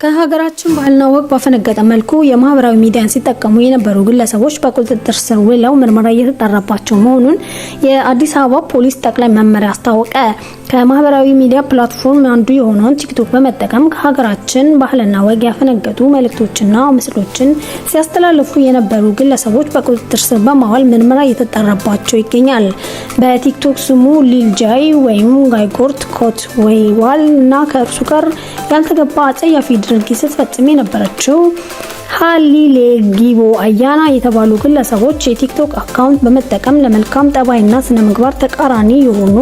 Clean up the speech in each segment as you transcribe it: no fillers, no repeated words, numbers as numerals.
ከሀገራችን ባህልና ወግ ባፈነገጠ መልኩ የማህበራዊ ሚዲያን ሲጠቀሙ የነበሩ ግለሰቦች በቁጥጥር ስር ውለው ምርመራ እየተጣራባቸው መሆኑን የአዲስ አበባ ፖሊስ ጠቅላይ መምሪያ አስታወቀ። ከማህበራዊ ሚዲያ ፕላትፎርም አንዱ የሆነውን ቲክቶክ በመጠቀም ከሀገራችን ባህልና ወግ ያፈነገጡ መልእክቶችና ምስሎችን ሲያስተላልፉ የነበሩ ግለሰቦች በቁጥጥር ስር በማዋል ምርመራ እየተጣራባቸው ይገኛል። በቲክቶክ ስሙ ሊልጃይ ወይም ጋይጎርት ኮት ወይዋል እና ከእርሱ ጋር ያልተገባ አጸያፊ ድርጊት ስትፈጽም የነበረችው ሃሊሌ ጊቦ አያና የተባሉ ግለሰቦች የቲክቶክ አካውንት በመጠቀም ለመልካም ጠባይና ስነ ምግባር ተቃራኒ የሆኑ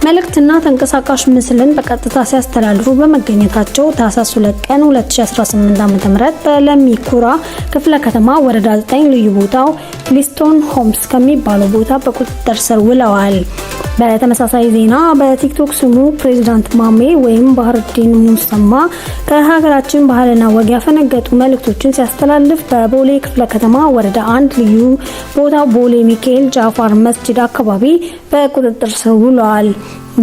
መልእክትና ተንቀሳቃሽ ምስልን በቀጥታ ሲያስተላልፉ በመገኘታቸው ታህሳስ 2 ቀን 2018 ዓ.ም በለሚኩራ ክፍለ ከተማ ወረዳ 9 ልዩ ቦታው ሊስቶን ሆምስ ከሚባለው ቦታ በቁጥጥር ስር ውለዋል። በተመሳሳይ ዜና በቲክቶክ ስሙ ፕሬዝዳንት ማሜ ወይም ባህርዲን ሙሰማ ከሀገራችን ባህልና ወግ ያፈነገጡ መልእክቶችን ሲያስተላልፍ በቦሌ ክፍለ ከተማ ወረዳ 1 ልዩ ቦታው ቦሌ ሚካኤል ጃፋር መስጂድ አካባቢ በቁጥጥር ስር ውለዋል።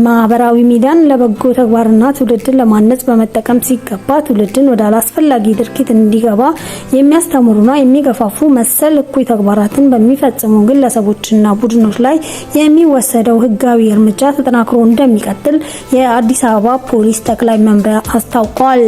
ማህበራዊ ሚዲያን ለበጎ ተግባርና ትውልድን ለማነጽ በመጠቀም ሲገባ ትውልድን ወደ አላስፈላጊ ድርጊት እንዲገባ የሚያስተምሩና የሚገፋፉ መሰል እኩይ ተግባራትን በሚፈጽሙ ግለሰቦችና ቡድኖች ላይ የሚወሰደው ሕጋዊ እርምጃ ተጠናክሮ እንደሚቀጥል የአዲስ አበባ ፖሊስ ጠቅላይ መምሪያ አስታውቋል።